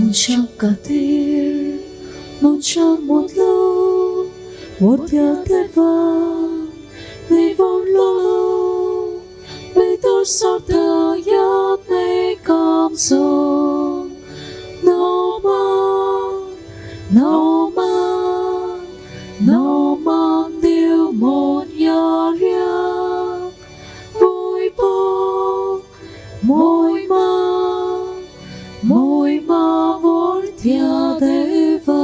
Mucha katir, mucha modlo, wordia deva, nevon lolo, betor sorta yak ne kamso, no man điều một nhà riêng, vui bo, môi ma vor thia deva,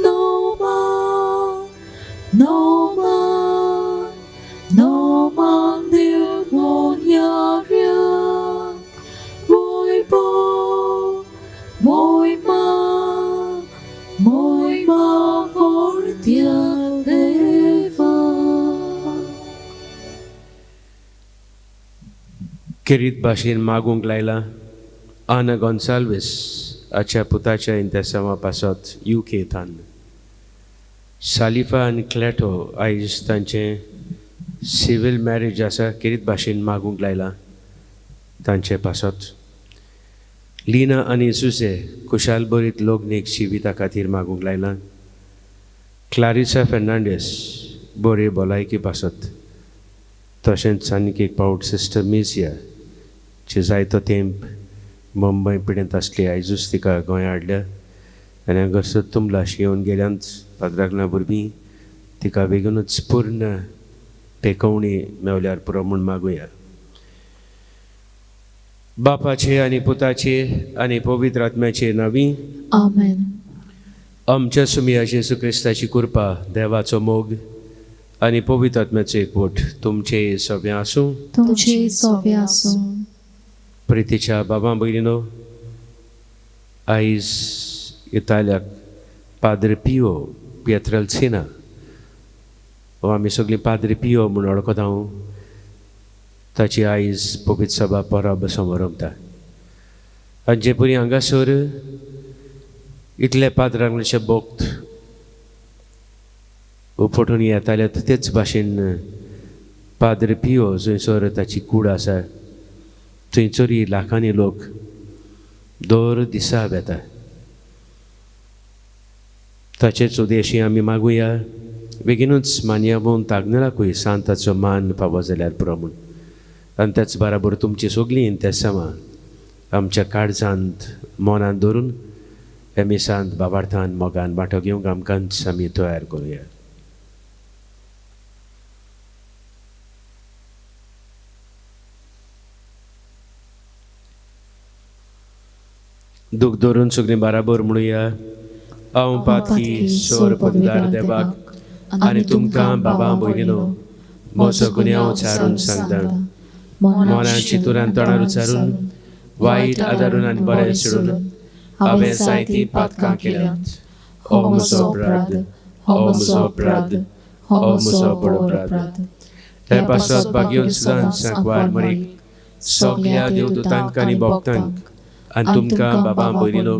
no man điều một nhà riêng, vui bo, môi ma vor thia deva. Kirit Bashin Magung Laila, Ana Gonsalves, aच्या पुताच्या इंतेसामापासत UKतान. सालिफा आनी क्लेटो आयज तांचें civil marriage आसा किरीत भाशेन मागूंक लायला तांचे पासत. लिना आनी सुसे कुशाल बरीत लोग्नीक जिविता खातीर मागूंक लायला. क्लारिसा फेर्नांडीस बरे भलायकी पासत. तशेंच आनीक एक पावट सिस्टर मिजिया जे जायतो तेंप मुंबय पिडेंत आसली, आयजूच तिका गोंय हाडल्या आनी हांगासर तुमलाश येवन गेल्यांत पाद्रागना वरवीं तिका बेगीनूच पूर्ण पेकवणी मेवल्यार पुरो म्हूण मागुया. बापाचे आनी पुताचे आनी पवित्र आत्म्याचे नांवी आमेन. आमच्या सुमिया जेजू क्रिस्ताची कृपा, देवाचो मोग आनी पवित्र आत्म्याचो एकवट तुमचे सगळे आसूं. तुमचे सोबे आसूं. प्रितीच्या बाबा भयणीनो, आयज इताल्याक पाद्रे पियो पिएत्रल्सिना हो आमी सगळीं पाद्रे पियो म्हूण वळखता. ताची आयज पवित्र सभा परब समारंभता. आनी जे परी हांगासर इतले पाद्रांगणेचे भक्त उपटून येताले तेच भाशेन पाद्रे पियो जंयसर ताची कूड आसा थंयसरय लाखांनी लोक दर दिसा येता. ताचेच उद्देशी आमी मागुया बेगीनूच मानयावून तागनलाकूय सांताचो मान पावो जाल्यार पुरो म्हूण. आनी त्याच बराबर तुमची सगळीं इंतेसामां आमच्या काळजांत मनांत धरून एमिसांत बाबार्थान मोगान वांटो घेवंक आमकांच आमी तयार करुया. दूख धरून सगळीं बराबर म्हणुया. हांव पातकी सोर पददार देवाक आनी तुमकां बाबा भयणीनो म्हजो गुन्यांव चारून सांगता. मनान चिंतून तोंडार उच्चारून वायट आदारून आनी बरें सोडून हांवें जायतीं पातकां केल्यांत. हो म्हजो अपराध, हो म्हजो अपराध, हो म्हजो बडो अपराध. हे पासत भाग्योन सुदान सांकवार मरीक सगळ्या देवदूतांक आनी भक्तांक आनी तुमकां बाबा भयणीनो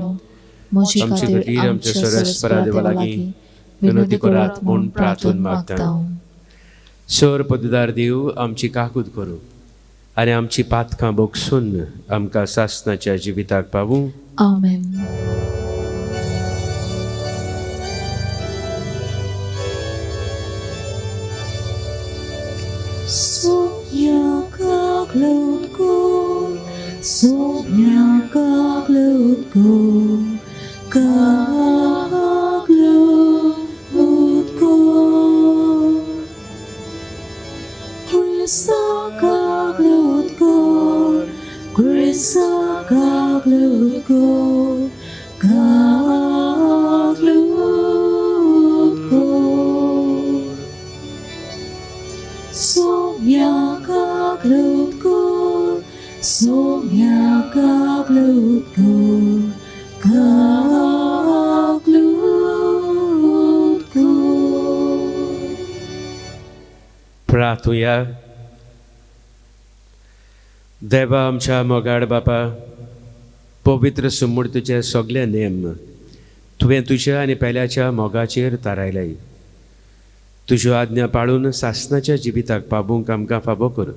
आमचे खातीर आमच्या सरस्परा देवा लागीं विनोदी करात म्हूण प्रार्थून मागता. सोर पददार देव आमची काकूद करूं आनी आमची पातकां बोगसून आमकां सासणाच्या जिविताक पावूं. आमेन. प्रार्थुया. देवा आमच्या मोगाड बापा, पवित्र सुमूर्तीचे सगळे नेम तुवें तुज्या आनी पेल्याच्या मोगाचेर थारायल्याय. तुज्यो आज्ञा पाळून सासणाच्या जिविताक पावूंक आमकां फावो कर.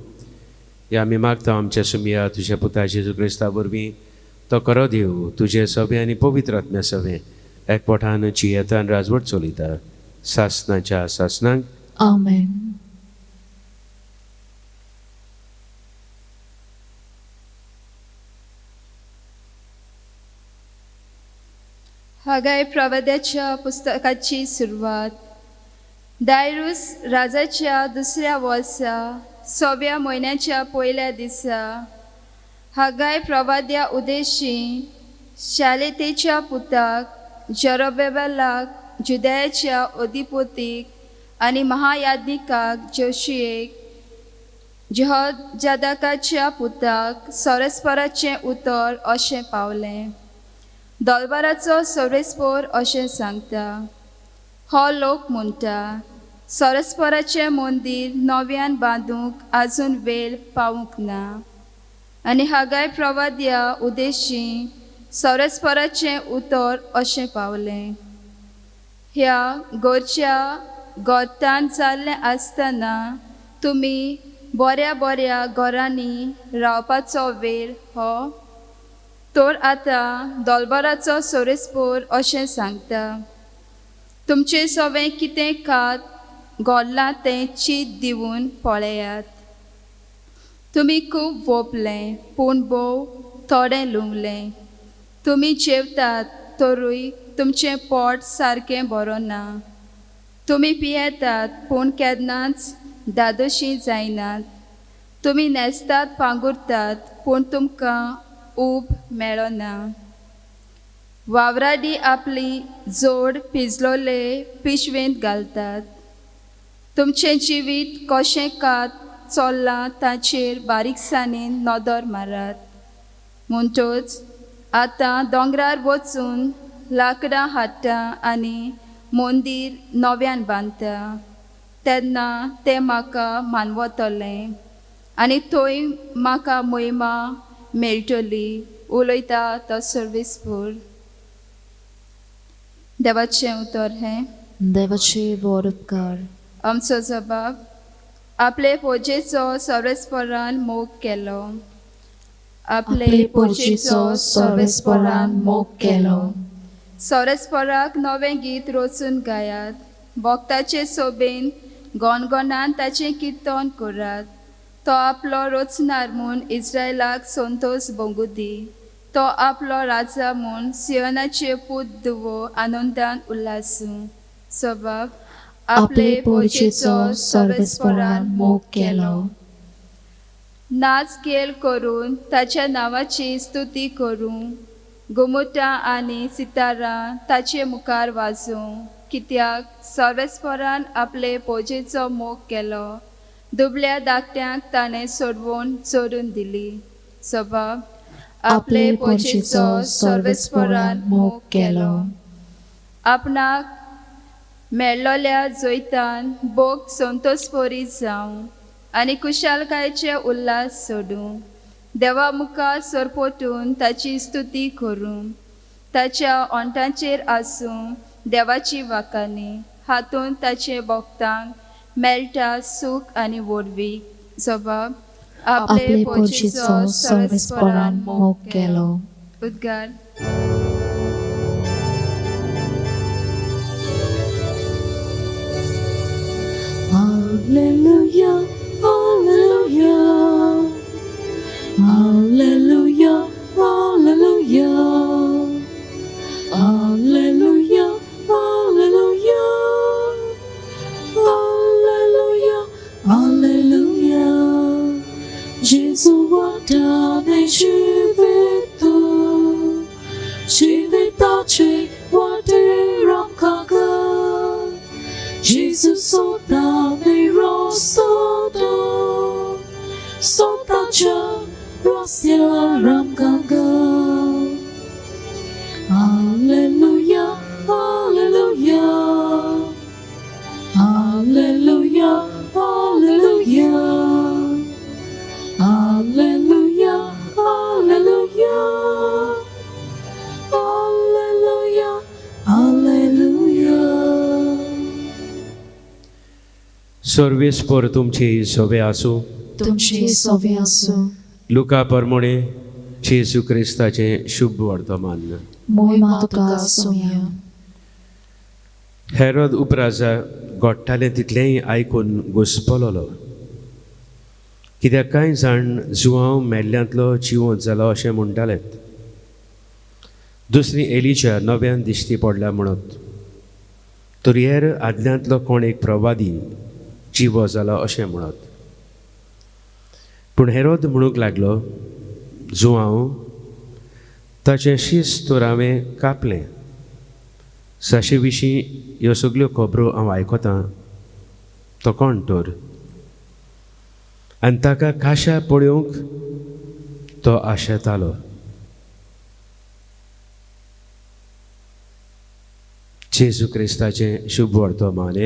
हे आमी मागता आमच्या सुमिया तुज्या पुता जेजू क्रिस्ता वरवीं तो खरो देव तुजे सभे आनी पवित्र आत्म्या सभे एकवटान जियेतान राजवट चलयता सासनाच्या सासनांक आमेन. हागाय प्रवाद्याच्या पुस्तकाची सुरवात. दायरूस राजाच्या दुसऱ्या वर्सा 6व्या म्हयन्याच्या पयल्या दिसा हागाय प्रवाद्या उद्देशी शालेतेच्या पुताक जरोबेबालाक जुदयाच्या अधिपतीक आनी महायाज्ञिकाक जोशियेक जेहोजादाकाच्या पुताक सोरेस्पराचें उतर अशें पावलें. दरबाराचो सोरेस्पोर अशें सांगता. हो लोक म्हणटा सोरेस्पोराचें मंदीर नव्यान बांदूंक आजून वेळ पावूंक ना. आनी हागाय प्रवाद्या उद्देशी सोरेस्पोराचें उतर अशें पावलें. ह्या गोरच्या गोठान जाल्लें आसतना तुमी बऱ्या बऱ्या घरांनी रावपाचो वेळ हो. तर आतां दरबाराचो सोरेस्पोर अशें सांगता. तुमचें सगळें कितें खात घोल्लां तें चीत दिवन पळयात. तुमी खूब वोपलें पूण भोव थोडें लुंगलें. तुमी जेवतात तरूय तुमचें पोट सारकें बरों ना. तुमी पियेतात पूण केन्नाच दादोशीं जायनात. तुमी न्हेसतात पांगुरतात पूण तुमकां ऊब मेळना. वावराडी आपली जोड पिजलोले पिशवेंत घालतात. तुमचें जिवीत कशें कात चल्लां ताचेर बारीकसाणेन नदर मारात. म्हणटच आतां दोंगरार वचून लांकडां हाडटा आनी मंदीर नव्यान बांदता. तेन्ना तें म्हाका मानवतलें आनी थंय म्हाका महिमा मेळटली. उलयता तो सोरेस्पोर. देवाचें उतर हें. देवाचे वर उपकार. आमचो जबाब. आपले पोजेचो सोरेस्पोरान मोग केलो. आपले पोजेचो सोरेस्पोरान मोग केलो. सोरेस्पोराक नवें गीत रचून गायात. भक्ताचे सोबेन गोनगोनान ताचें किर्तन करात. तो आपलो रचणार म्हूण इस्रायलाक संतोश भोगूं दी. तो आपलो राजा म्हूण सियोनाचे पूत धुवो आनंदान उल्हासूं. सबाब. आपले पोजेचो सोरेस्पोरान मोग केलो. नाच खेळ करून ताच्या नांवाची स्तुती करूं. घुमटां आनी सितारां ताचे मुखार वाजोवं. कित्याक सोरेस्पोरान आपले पोजेचो मोग केलो. दुबळ्या धाकट्यांक ताणें सोडवून चोरून दिली. सबाब. आपले पोजेचो सोरेस्पोरान मोग केलो. आपणाक मेळ्ळोल्या जोयतान भोग संतोषपोरी जावं आनी कुशालकायेचे उल्हास सोडूं. देवा मुखार सरपोटून ताची स्तुती करूं. ताच्या ओंठांचेर आसूं देवाची वाखाणी. हातूंत ताचे भक्तांक मेळटा सूख आनी वरवीं. सबाब. आपले पोजेचो सोरेस्पोरान मोग केलो. उद्गार. Hallelujah, hallelujah, hallelujah, hallelujah, hallelujah, hallelujah, hallelujah, hallelujah. Jésus watane shivetu, shivetache wate ramkaga. Jesus sotane rosodo, sotacha rosya ramkaga. Hallelujah, hallelujah, hallelujah, hallelujah, hallelujah, hallelujah, hallelujah, hallelujah. सर्वेस्पर तुमची सोबे आसूं. तुमचे सोबे आसूं. लुका परमोणे जेजू क्रिस्ताचें शुभ वर्तमान. मोहिमा तुका सोम्या. हेरोद उपराजा घडटालें तितलेंय आयकून घुस्पलोलो. कित्याक कांय जाण जुवांव मेल्ल्यांतलो जिवंत जालो अशें म्हणटाले. दुसरी एलिजा नव्यान दिश्टी पडल्या म्हणत. तर हेर आदल्यांतलो कोण एक प्रवादी जिवो जालो अशें म्हणत. पूण हेरोद म्हणूंक लागलो, जुवांव ताचें शीस तर हांवें कापलें. साशे विशीं ह्यो सगल्यो खबरो हांव आयकतां. तो कोण तर? आनी ताका खाशा पळोवंक तो आशेतालो. जेजू क्रिस्ताचें शुभ वर्तमान.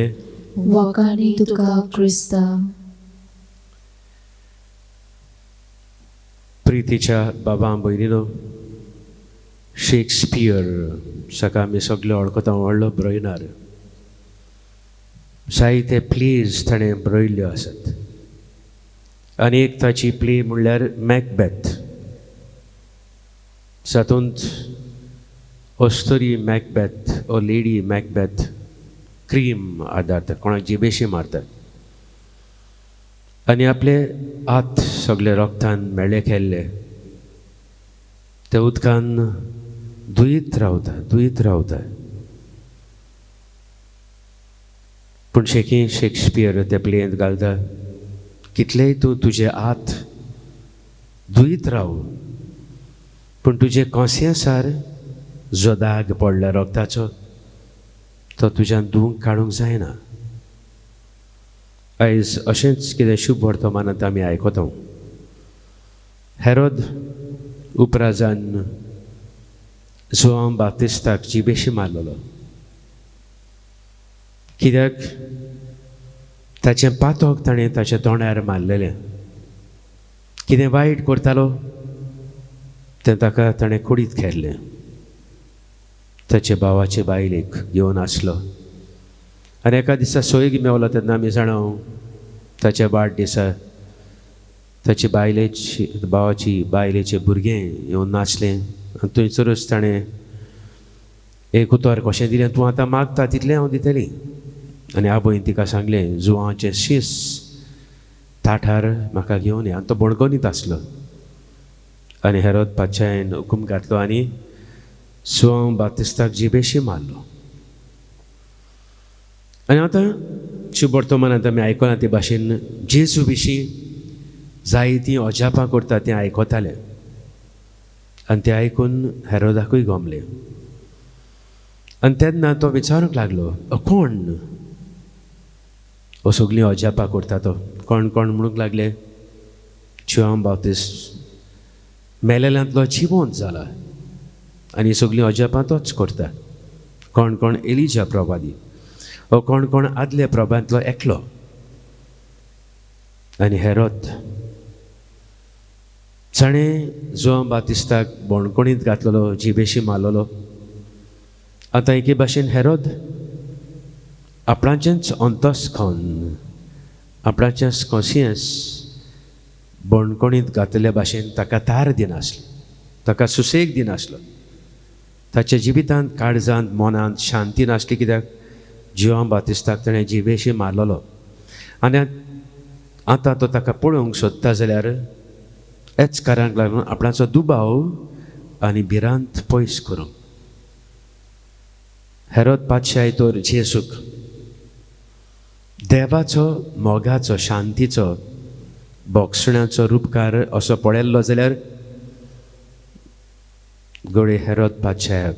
वकाणी तुका क्रिस्ता. प्रितीच्या बाबा भयणीनो, शेक्सपियर सका आमी सगळे वळखता, व्हडलो बरयणार. जायते प्लेज ताणें बरयल्ल्यो आसात. आनी एक ताची प्ले म्हणल्यार मॅकबेथ. जातूंत अस्तरी मॅकबेथ ओ लेडी मॅकबेथ क्रीम आदारता, कोणाक जिबेशी मारता आनी आपले हात सगळे रोगतान मेळे केल्ले ते उदकान धुयत रावता. पूण शेक्सपियर ते प्लेंत घालता, कितलेय तूं तुजे हात धुयत राव, पूण तुजे कॉन्सियन्सार जो दाग पडला रोगताचो तो तुज्यान धुवंक काडूंक जायना. आयज अशेंच कितें शुभ वर्तमानांत आमी आयकता. हेरोद उपराजान जुआंव बाप्तिस्ताक जिबेशी मारलेलो. कित्याक ताचें पातोक ताणें ताच्या तोंडार मारलेलें. कितें वायट करतालो तें ताका ताणें कुडीत केल्लें. ताचे भावाचे बायलेक घेवन आसलो आनी एका दिसा सोयग मेवलो तेन्ना आमी जाणव ताच्या वाडदिसा ताचे भावाची बायलेचें भुरगें येवन नाचलें. आनी थंयसरूच ताणें एक उतर कशें दिलें, तूं आतां मागता तितलें हांव दितलीं. आनी आबोयन तिका सांगलें, जुवांचें शीस ताठार म्हाका घेवन यो. आनी तो बणकोनीत आसलो. आनी हेरोद पातशायन हुकूम घातलो आनी जुआंव बाप्तिस्ताक जिबेशी मारलो. आनी आतां शुभ वर्तमानांत आमी आयकलां ते भाशेन जेजू विशीं जायतीं अजापां करता तें आयकताले. आनी तें आयकून हेरोदाकूय गमलें. आनी तेन्ना तो विचारूंक लागलो, कोण हो सगलीं अजापां करता? तो कोण म्हणूंक लागले, जुआंव बाप्तिस्त मेलेल्यांतलो जिवंत जाला आनी सगलीं अजापां तोच करता. कोण एलिजा प्रवादी, हो कोण आदले प्रभांतलो एकलो. आनी हेरोद ताणें जुआंव बाप्तिस्ताक बणकोणींत घातलेलो, जिबेशी मारलेलो. आतां एके भाशेन हेरोद आपणाचेंच अंतस्कन, आपणाचेंच कॉन्सियन्स बणकोणींत घातलेल्या भाशेन ताका तार दिनासलो, ताका सुसेग दिनासलो. ताच्या जिवितांत काळजांत मनांत शांती नासली. कित्याक जुआंव बाप्तिस्ताक ताणें जिबेशी मारलेलो. आनी आतां तो ताका पळोवंक सोदता जाल्यार हेच काराक लागून आपणाचो दुबाव आनी भिरांत पयस करूंक. हेरोद पातशाय तर जेजूक देवाचो, मोगाचो, शांतीचो, भोगसण्याचो रूपकार असो पळयल्लो जाल्यार गडे हेरोद पातशायाक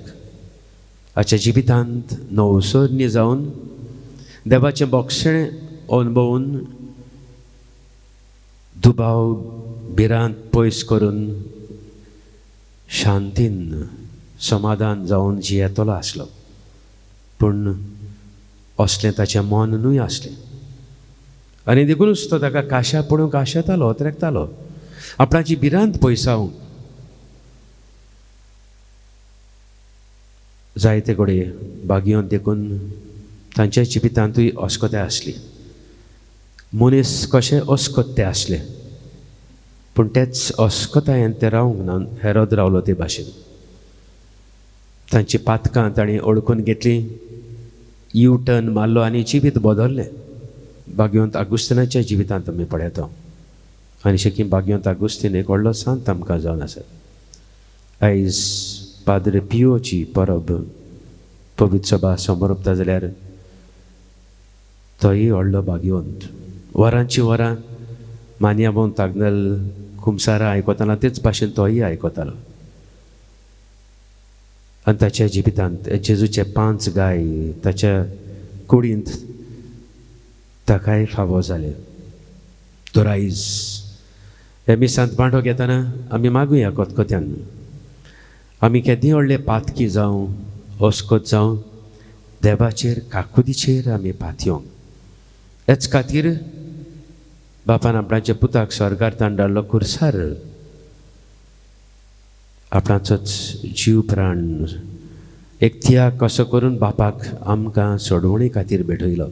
हाच्या जिवितांत नवसोरणी जावन देवाचें भोगसणें अनुभवून दुबाव भिरांत पयस करून शांतीन समाधान जावन जियेतलो आसलो. पूण असलें ताचें मन न्हय आसलें. आनी देखूनच तो ताका काशा पळोवंक आशेतालो, त्रेकतालो, आपणाची भिरांत पयसावंक. जायते घोडे बागयोन देखून तांच्या जिवितांतूय अस्कोताय आसली. मनीस कशें अस्कोते आसले, पूण तेच अस्कोतायेन ते रावंक ना हेरोद रावलो ते भाशेन. तांची पातकां ताणें ओळखून घेतली, यू टर्न मारलो आनी जिवीत बदललें. भाग्यवंत आगुस्तिनाच्या जिवितांत आमी पळयता आनी शिकी भाग्यवंत आगुस्तीन एक व्हडलो सांत आमकां जावन आसा. आयज पाद्रे पियोची परब पवित्र सभा समोर उपता जाल्यार तोय व्हडलो भाग्यवंत. वरांची वरां मान्याबोन तागनल खुमसारा आयकताना तेच भाशेन तोय आयकतालो. आनी ताच्या जिवितांत जेजूचे 5 गाय ताच्या कुडींत ताकाय फावो जाले. तर आयज आमी सांत पांठो घेतना आमी मागुया कोतकोत्यान आमी केदीं व्हडले पातकी जावं अस्कोत जावं देवाचेर काकुदीचेर आमी पातयोंक. हेच खातीर बापान आपणाच्या पुताक स्वर्गार धाडलो खुर्सार आपणाचोच जीव प्राण एक त्याग कसो करून बापाक आमकां सोडवणी खातीर भेटयलो.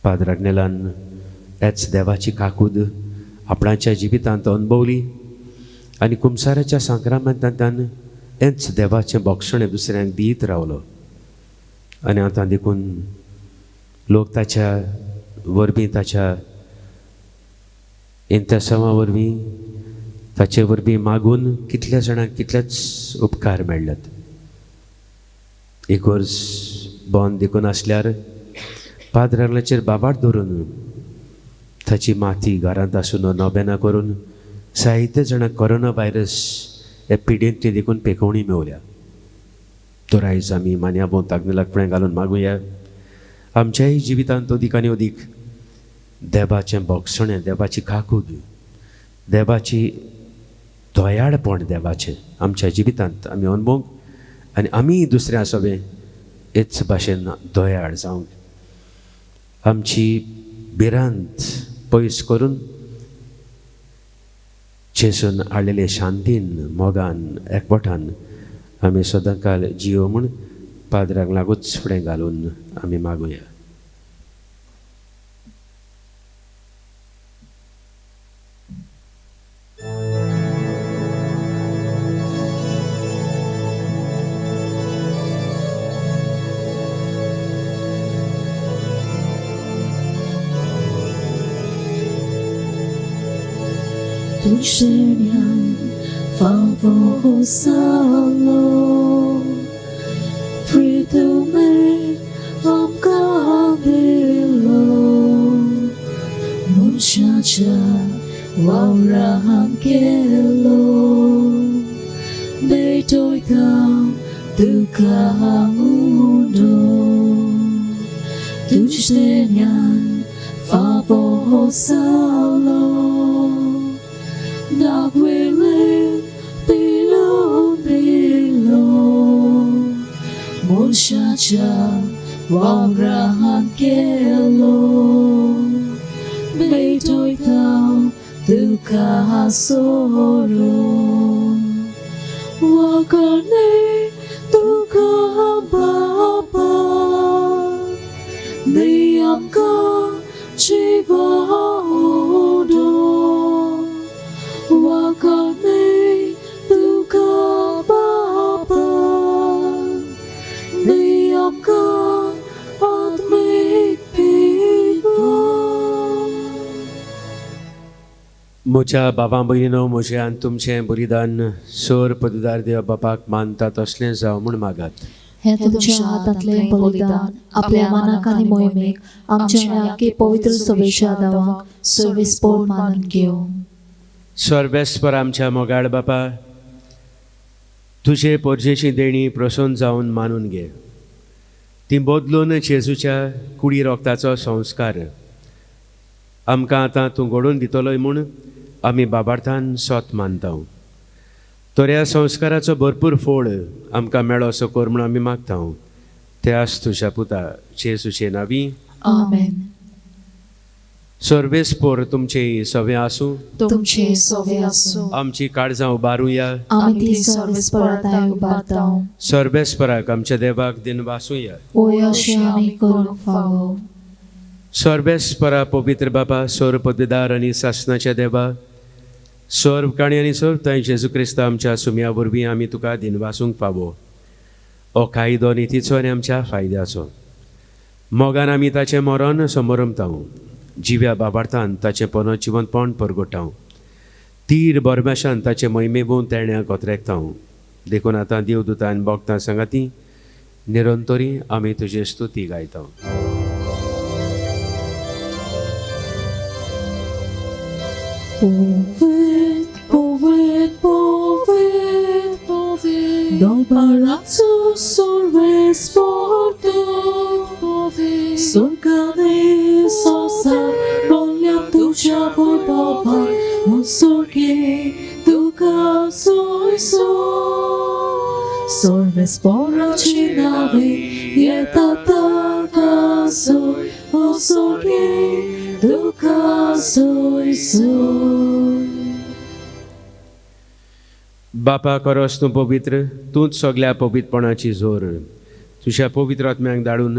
पाद्राग्नेलान हेच देवाची काकूद आपणाच्या जिवितांत अनुभवली आनी कुमसाराच्या संक्रामंतांतान हेच देवाचें भोगसणें दुसऱ्यांक दीत रावलो. आनी आतां देखून लोक ताच्या वरवीं ताच्या इंतसमा वरवीं ताचे वरवीं मागून कितल्या जाणांक कितलेच उपकार मेळ्ळ्यात. एक वर्स बंद देखून आसल्यार पाद्राग्नेचेर बाबाड धरून ताची माती घरांत आसून नोबेना करून जायते जाणांक कोरोना व्हायरस हे पिडेंतली देखून पेकोवणी मेवल्या. तर आयज आमी मान्याबोन तागनेलाक फुडें घालून मागुया आमच्याय जिवितांत अदीक आनी अदीक देवाचें भोगसणें, देवाची काकूद, देवाची दोयाळपण देवाचें आमच्या जिवितांत आमी अनुभवंक आनी आमी दुसऱ्या सगळे हेच भाशेन दोयाळ जावंक आमची भिरांत पयस करून जेसून हाडलेले शांतीन मोगान एकवटान आमी सदांकाल जियो म्हूण पाद्राक लागूच फुडें घालून आमी मागुया. Tu Seigneur, favosalo, pritume amkabilo, muchacha waurahan kelo, betoi kau tukamundo, tu Seigneur, favosalo. Nagwiling bilong-bilong muchacha waurahan kelong Beito'y ikaw tukahasoro Wakani tukahambaba Niyam ka chivahodo Wakani tukababa Niyam ka at mikpigo म्हज्या बाबां भयणीनो म्हजें आनी तुमचें बलिदान सोर पददार देव बापाक मानता तसलें जावं म्हूण मागात. हे तुमच्या हातांतलें बलिदान आपल्या मनाक आनी मोहिमेक आमच्या आख्खे पवित्र सभेच्या दावांक सर्वेस्पोर मानून घेवं. स्वर्गेस्पर आमच्या मोगाळ बापा, तुजे पोरजेची देणी प्रसन्न जावन मानून घे. ती बदलून जेजूच्या कुडी रोगताचो संस्कार आमकां आतां तूं घडोवन दितलोय म्हूण आमी बाबार्थान सोत मानता. तर ह्या संस्काराचो भरपूर फोळ आमकां मेळो असो कर म्हूण आमी मागता. ते आस तुज्या पुता जेजूचे नांवी. आमेन. सर्वेस्पोर तुमचे सवे आसूं. तुमचे सवे आसूं. आमची काळजां उबारुया. आमी ती सर्वेस्पराताय उबारतांव. सर्वेस्पराक आमच्या देवाक दिन वासूया. ओय अशें आमी करूंक फावो. सर्वेस्परा पवित्र बापा सोर पदवीदार आनी सासनाच्या देवा सोर काणी आनी सोर थंय जेजू क्रिस्त आमच्या सुम्या वरवीं आमी तुका दिनवासूंक फावो हो कायदो नितीचो आनी आमच्या फायद्याचो मोगान आमी ताचें मरण समरमतां जिव्या बाबार्थान ताचें पुनर्जिवनपण परगटां तीर बरमेशान ताचे मोहिमेबून तेण्याक कोतरेकतां देखून आतां देवदूतान भोगतां सांगाती निरंतरी आमी तुजे स्तुती गायतां. Powiedz, powiedz, powiedz, powiedz, do palazzo sorves powiedz, sorgane sosa, voglia tuja voi papa, un sorge, duca soi so, sorves poraci nave, ieta tata soi, o sorge, duca soi soi. बापा खरोच तूं पवित्र तूंच सगळ्या पवित्रपणाची जोर तुज्या पवित्र आत्म्याक धाडून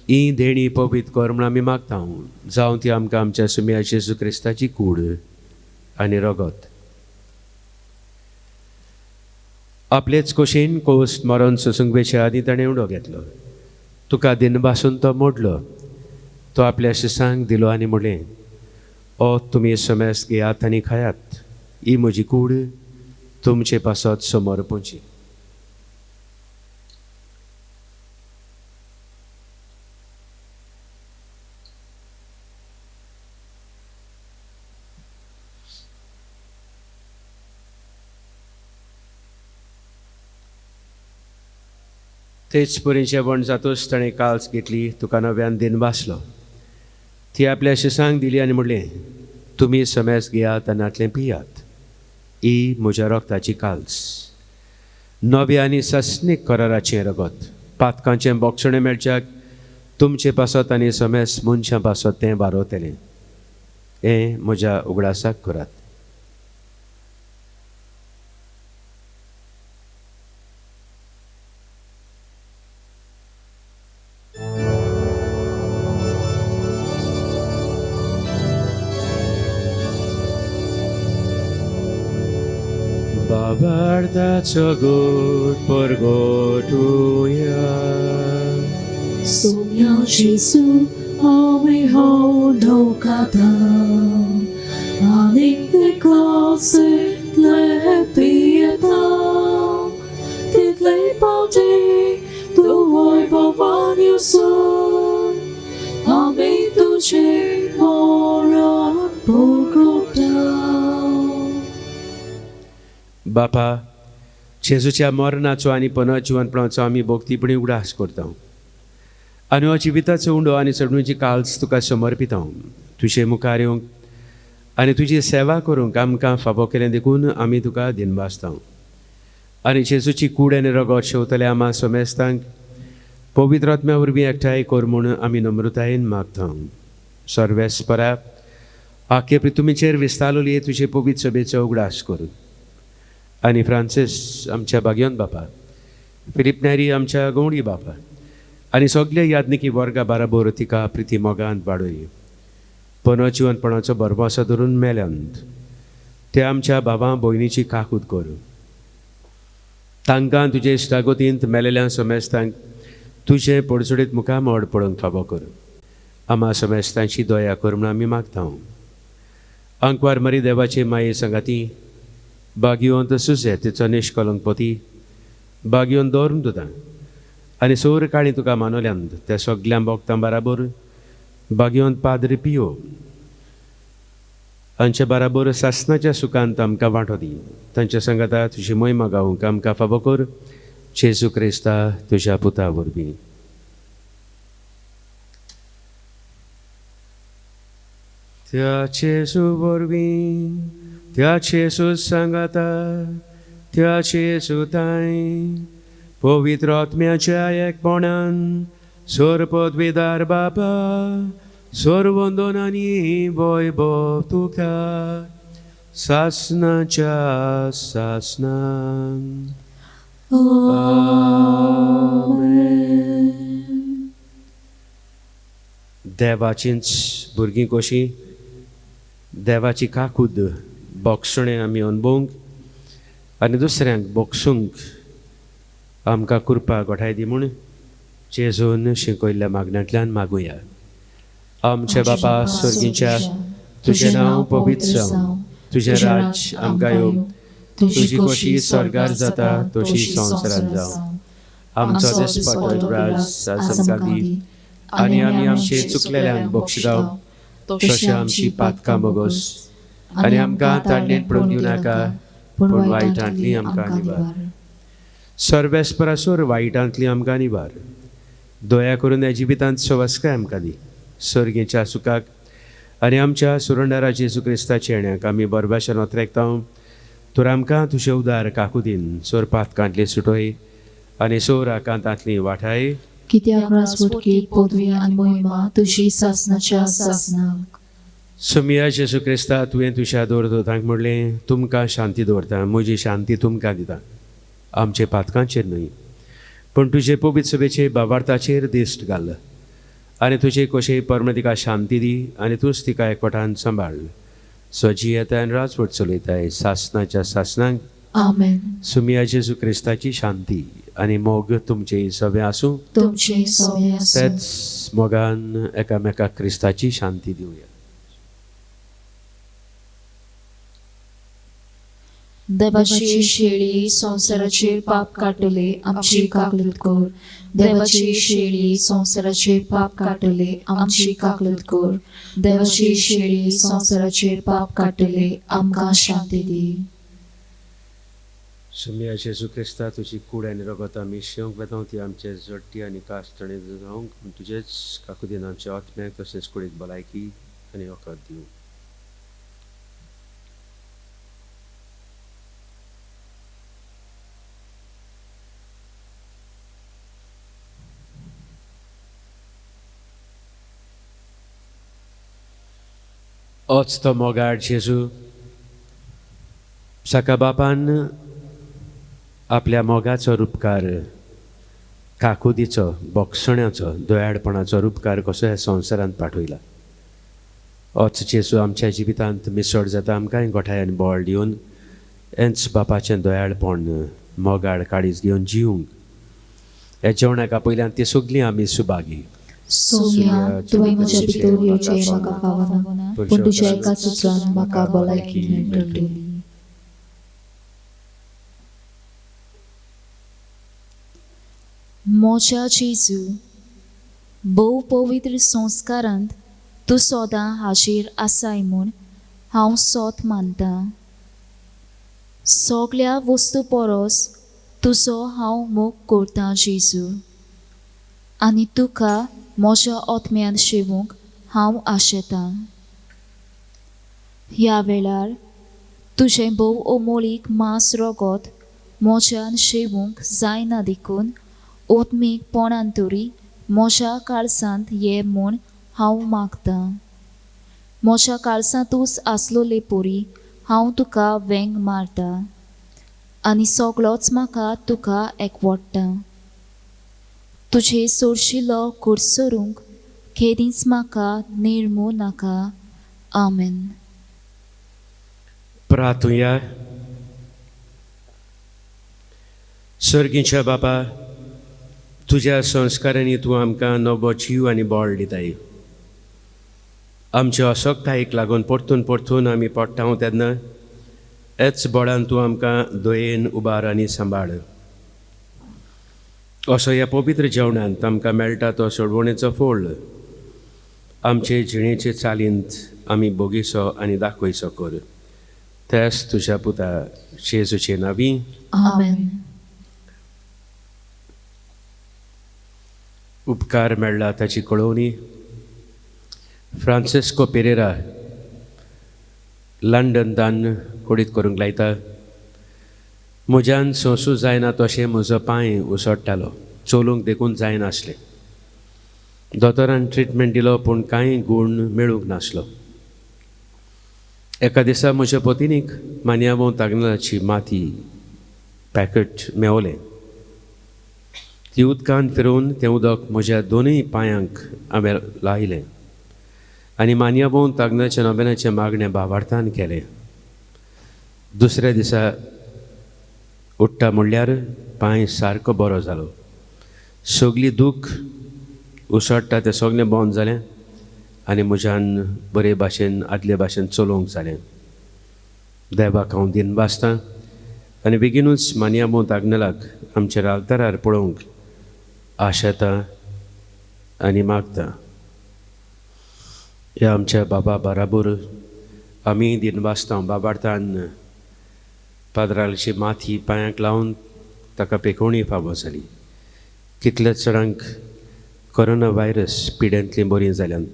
ही देणी पवित्र कर म्हूण आमी मागतां जावं ती आमकां आमच्या सुम्या जेजू क्रिस्ताची कूड आनी रगत आपलेच खोशेन कोस्त मरण सुसंगवेच्या आदी ताणें उडो घेतलो तुका दिनपासून तो मोडलो तो आपल्या शिसांक दिलो आनी म्हणलें ओ तुमी समेस्त घेयात आनी खायात ही म्हजी कूड तुमचे पासत समोर पोंची. तेच पुरीचें वण जातूच ताणें काल्स घेतली तुका नव्यान दिन भासलो ती आपल्या शिसांक दिली आनी म्हणलें तुमी समेस्त घेयात आनी आतलें पियात ही म्हज्या रगताची काल्स नवे आनी सस्नीक कराराचें रगत पातकांचें बोगसणें मेळच्याक तुमचे पासत आनी समेस्त मनशां पासत तें बारोवतलें हें म्हज्या उगडासाक करात. Babardaco gut porgotuja. Sumia Jesu, ome hodo kadam, anik te klase lepieta, ty lepaude, tu voj povaniu soj, ame tuče moran porgotam. बापा जेजूच्या मरणाचो आनी पुनर्जिवनपणाचो आमी भोगतीपणी उगडास करता आनी हो जिविताचो उंडो आनी चडणुची काल्स तुका समर्पिता तुजे मुखार येवंक आनी तुजी सेवा करूंक आमकां फावो केलें देखून आमी तुका दिनवासता आनी जेजूची कूड आनी रगत शेवतले आमा समेस्तांक पवित्र आत्म्या वरवीं एकठांय कर म्हूण आमी नम्रतायेन मागता. सर्वेस्परा आख्खे पृथ्वीचेर विस्तारलेली तुजे पवित्र सभेचो उगडास कर आनी फ्रांसीस आमच्या भाग्योन बापा फिलिप नेरी आमच्या गवंडी बापा आनी सगळे यादनिकी वर्गा बाराबर तिका प्रिती मोगांत वाडय पुनर्जिवनपणाचो बरपासो धरून मेल्यांत ते आमच्या बाबा भयणीची काकूद कर तांकां तुजे इश्टागोतींत मेलेल्या समेस्तांक तुजे पडसुडीत मुखार मोड पडोवंक फावो कर आमा समेस्तांची दया कर म्हूण आमी मागता. अंकवार मरी देवाची माये संगाती बागयोंत सुसे तिचो निश्कलंकपती बागयोन दवरून तुका आनी सोर काळी तुका मानवल्यांत त्या सगळ्या भोगतां बराबर बागयोंत पाद्री पियो हांचे बराबर सासनाच्या सुखांत आमकां वांटो दी तांच्या संगता तुजी महिमा गावूंक आमकां फावो कर जेजू क्रिस्ता तुज्या पुता वरवीं. त्या जेजू वरवीं त्या जेजू सांगाता त्या जेजू ताई पवित्र आत्म्याच्या एकपणान सोर पदवीदार बाबा सोर वंदनांनी वैभव तुका सासनाच्या सासनान. Amen. देवाचींच भुरगीं कशीं देवाची काकूद बोगसणें आमी अणभवंक आनी दुसऱ्यांक बोगसूंक आमकां कृपा घोटाय दी म्हूण जेजून शिकयल्ल्या मागण्यांतल्यान मागुया. आमचे बापा स्वर्गीच्या, तुजें नांव पवित्र जावं, तुजें राज आमकां येवं, तुजी खोशी स्वर्गार जाता तशी संवसारांत जावं. आमचो दिसपट्टो राज आमकां दी आनी आमी आमचे चुकलेल्यांक बक्षितांव तशें आमची पातकां बोगोस आनी आमकां तांडणेंत पडूंक दिवं नाका पूण वायटांतली आमकां निवार. सर्वेस्परासोर वायटांतली आमकां निवार. दया करून ह्या जिवितांत सवस्काय आमकां दी. सर्गेच्या सुखाक आनी आमच्या सुरंडारा जेजू क्रिस्ताचे येण्याक आमी बरभाशेन ओतरेकतां. तर आमकां तुजें उदार काकुदीन सोर पातकांतली सुटोय आनी सोर आकांतांतली वाठाय. कित्याक राजवटकी पदवी आनी मोहिमा तुजी सासनाच्या सासनाक. सुमिया जेजू क्रिस्ता तुवें तुज्या दोरदोतांक म्हणलें, तुमकां शांती दवरता, म्हजी शांती तुमकां दिता. आमचे पातकांचेर न्हय पूण तुजे पवित्र सभेचे बाबार्थाचेर दिश्ट घाल आनी तुजे कशें परमे तिका शांती दी आनी तूंच तिका एकवटान सांबाळ. स्वजी येता आनी राजवट चलयताय सासनाच्या सासनाक. आमेन. सुमिया जेजू क्रिस्ताची शांती आनी मोग तुमचे सवे आसूं. तुमचे सवे आसूं. तेच मोगान एकामेकाक क्रिस्ताची शांती दिवया. देवाची शेळी संवसाराचेर पाप काडटले आमची काकलूत कर. देवाची शेळी संवसाराचेर पाप काडटले आमची काकलूत कर. देवाची शेळी संवसाराचेर पाप काडटले आमकां शांती दी. सुमिया जेजू क्रिस्ता तुजी कूड आनी रगत आमी शेवंक वेतां ती आमचे जट्टी आनी कास्तणे जावंक तुजेच काकुदीन आमचे आत्म्याक तशेंच कुडीक भलायकी आनी वखद दिवं. ओच तो मोगाळ जेजू सका बापान आपल्या मोगाचो रुपकार काकुदीचो बोगसण्याचो दयाळपणाचो रुपकार कसो ह्या संवसारांत पाठयला. ओच जेजू आमच्या जिवितांत मिसळ जाता आमकांय गोठाय आनी बोळ दिवन हेंच बापाचें दयाळपण मोगाळ काळीज घेवन जिवंक. हे जेवणाका पयल्यान ती सगळीं आमी सुभागी. सोम्या तुवें म्हज्या भितर येवचें म्हाका फावना पूण तुज्या एका सुत्रान म्हाका भलायकी मेळटली. मोच्या जेजू भोव पवित्र संस्कारांत तूं सदां हाजीर आसाय म्हूण हांव सोत मानतां. सगळ्या वस्तू परस तुजो हांव मोग करतां जेजू आनी तुका म्हज्या आत्म्यान शेवूंक हांव आशेतां. ह्या वेळार तुजें भोव अमोलीक मांस रगत म्हज्यान शेवूंक जायना देखून ओत्मीकपणान तरी म्हज्या काळसांत ये म्हूण हांव मागतां. म्हज्या काळसांतूच आसलोले पोरी हांव तुका वेंग मारतां आनी सगळोच म्हाका तुका एकवडटा. तुजे सोरशिल्लो कुडसरूंक खेरींच म्हाका निर्मू नाका. आमेन. प्रार्थुया. सर्गीच्या बापा तुज्या संस्कारांनी तूं आमकां नवो जीव आनी बोळ दिताय. आमच्या असोगतायेक लागून परतून परतून आमी पडटा तेन्ना हेच बोळान तूं आमकां दयेन उबार आनी सांबाळ. असो ह्या पवित्र जेवणांत आमकां मेळटा तो सोडवणेचो फळ आमचे जिणेचे चालींत आमी बोगिसो आनी दाखयसो कर. तेच तुज्या पुता जेजूचे नांवी. आमेन. उपकार मेळ्ळा ताची कळोवणी. फ्रांसिस्को पेरेरा लंडनदान कुडीत करूंक लायता. म्हज्यान सोंसू जायना तशें म्हजो पांय उसळटालो, चलूंक देखून जायनासलें. दोतोरान ट्रिटमेंट दिलो पूण कांय गूण मेळूंक नासलो. एका दिसा म्हज्या पत्नीक मानयावो तागनाची माती पॅकेट मेवलें. ती उदकान फिरोवन तें उदक म्हज्या दोनूय पांयांक हांवें लायलें आनी मान्यभोवन तग्नाच्या नोबेनाचे मागणें भावार्थान केलें. दुसऱ्या दिसा उठ्ठा म्हणल्यार पांय सारको बरो जालो. सगळी दूख उसळटा तें सगळें बंद जालें आनी म्हज्यान बरे भाशेन आदले भाशेन चलोवंक जालें. देवाक हांव दिनवासतां आनी बेगीनूच मान्यभोवन ताग्नलाक आमच्या आल्तारार पळोवंक आशेतां आनी मागतां. ह्या आमच्या बाबा बाराबोर आमी दिनवासतां बाबार्थान पाद्रालची माथी पांयाक लावन ताका पेकोवणी फावो जाली. कितलेच जाणांक कोरोना व्हायरस पिड्यांतलीं बरीं जाल्यांत.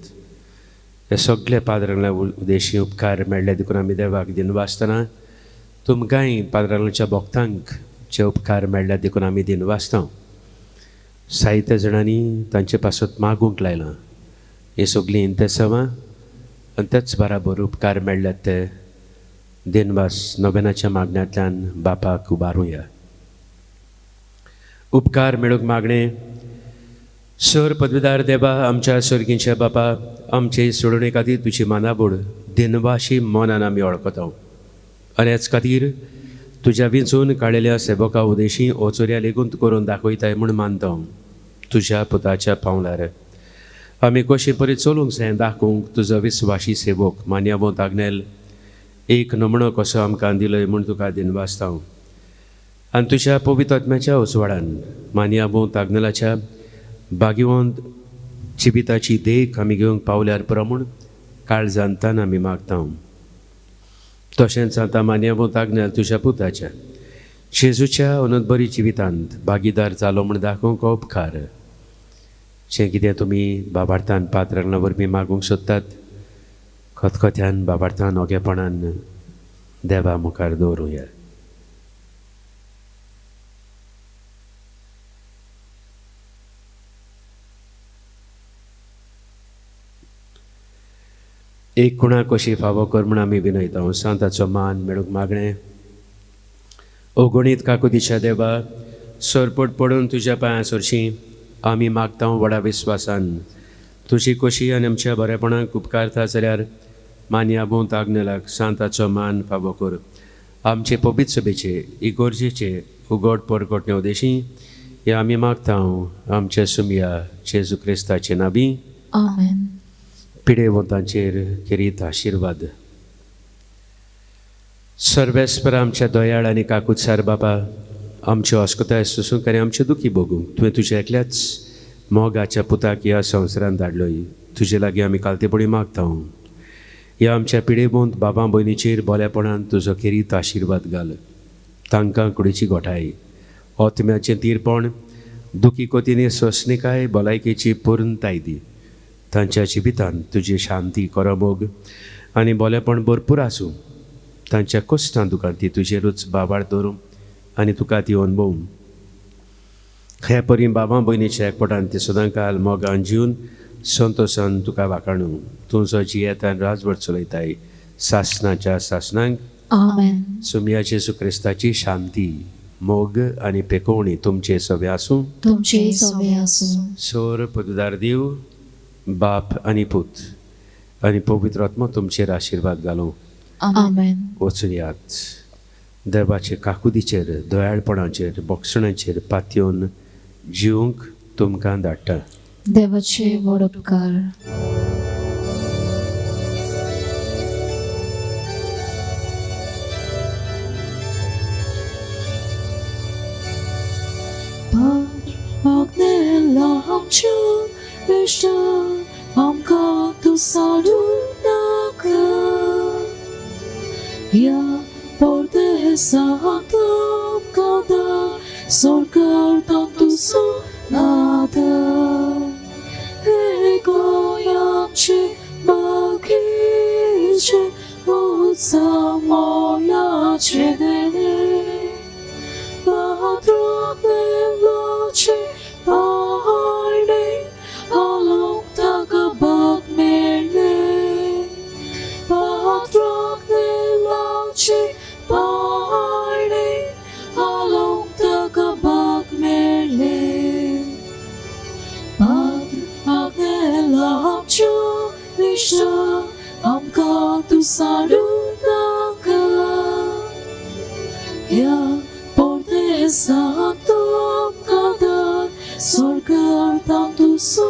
हे सगळे पाद्रांतल्या उदेशी उपकार मेळ्ळे देखून आमी देवाक दिनवासतना तुमकांय पाद्रांच्या भक्तांक जे उपकार मेळ्ळे देखून आमी दिनवासता. जायत्या जाणांनी तांचे पासत मागूंक लायलां. ही सगळीं इंतेसवां आनी तेच बराबर उपकार मेळ्ळ्यात ते दिनवास नोबेनाच्या मागण्यांतल्यान बापाक उबारूया. उपकार मेळूंक मागणें. सर पदवीदार देवा, आमच्या सर्गीच्या बापा, आमचे सोडणे खातीर तुजी मानाबोड दिनवाशी मनान आमी वळखता. आनी हेच खातीर तुज्या विंचून काडिल्ल्या सेवका उदेशी ओचोऱ्या लेगून करून दाखयताय म्हूण मानता. तुज्या पुताच्या पावलार आमी कशी परी चलूंक जाय दाखोवंक तुजो विस्वाशी सेवक मान्यभोवन ताग्नेल एक नमणो कसो आमकां दिलोय म्हूण तुका दिनवासता. आनी तुज्या पवित्र आत्म्याच्या उसवाडान मान्यभोवन ताग्नेलाच्या भाग्यवंत जिविताची देख आमी घेवंक पावल्यार प्रमाण काळजांतान आमी मागता. तशेंच आतां मान्यभोवन ताग्नेल तुज्या पुताच्या जेजूच्या अनंतबरी जिवितांत भागीदार जालो म्हूण दाखोवंक उपकार. जें कितें तुमी बाबार्थान पात्रांना वरवीं मागूंक सोदतात खतखत्यान बाबार्थान ओगेपणान देवा मुखार दवरुया. एक कुणा कशी फावो कर म्हूण आमी विनयता. सांताचो मान मेळूंक मागणें. अगणीत काकुदीच्या देवा, सरपट पडून तुज्या पांयां सरशीं आमी मागता व्हडा विस्वासान. तुजी कशी आनी आमच्या बरेपणाक उपकारता जाल्यार मान्यभोवन ताग्नेलाक सांताचो मान फावो कर. आमचे पवित्र सभेचे इगोर्जेचे उगड परगटणे उदेशी हे आमी मागता आमच्या सुमया जेजू क्रिस्ताचे नांवी. आमेन. पिडेवंतांचेर किरीत आशिर्वाद. सर्वेस्पर आमच्या दोयाळ आनी काकूतसार बापा, आमच्यो अस्कोताय सुसूंक आनी आमचे दुखी भोगूंक तुवें तुज्या एकल्याच मोगाच्या पुताक ह्या संवसारांत धाडलोय. तुजे लागीं आमी कालतेपणी मागता. ह्या आमच्या पिडेवंत बाबा भयणीचेर बोलेपणान तुजो किरीत आशिर्वाद घाल. तांकां कुडीची गोठाय, ओतम्याचें तीरपण, दुखी कोतीनी सोंसणिकाय, भलायकेची पूर्णताय दी. तांच्या जिवितांत तुजी शांती करमोग आनी बोलेपण भरपूर आसूं. तांच्या कश्टां दुखां ती तुजेरूच बाबाळ दवरूं आनी तुका ती अणभवूं. हे परी बाबा भयणीच्या एकपटान ती सदांकाल मोगान जिवन संतोशान तुका वाखाणूं. तूं जो जियेतान राजवट चलयताय सासनाच्या सासनांक. आमेन. सुमया जेजू क्रिस्ताची शांती, मोग आनी पेकोवणी तुमचे सवे आसूं. तुमचे सवे आसूं. सोर पदवीदार देव, बाप आनी पूत आनी पवित्र आत्मा तुमचेर आशिर्वाद घालूं. आमेन. वचुयात. देवाचे काकुदीचेर, दोयाळपणाचेर, बोक्षणाचेर पातयेवन जिवंक तुमकां धाडटा. देवाचे व्हड उपकार. आमकां तूं सोडूं नाका. ह्या परदेसांत आमकां सरकारता तुजो नादार. हे गोंयाचे बागेचे उत्सव मोलाचे देणे. पाद्रांचे पाळणे हालोवंक ताका बाग मेळ्ळे. पाद्रांचे पाळणे हालोवंक ताका बाग मेळ्ळे. हमेशा आमकां तूं सांडूंक नाका ह्या परदेसांत तूं आमकां धाड स्वर्गांत आम तुजो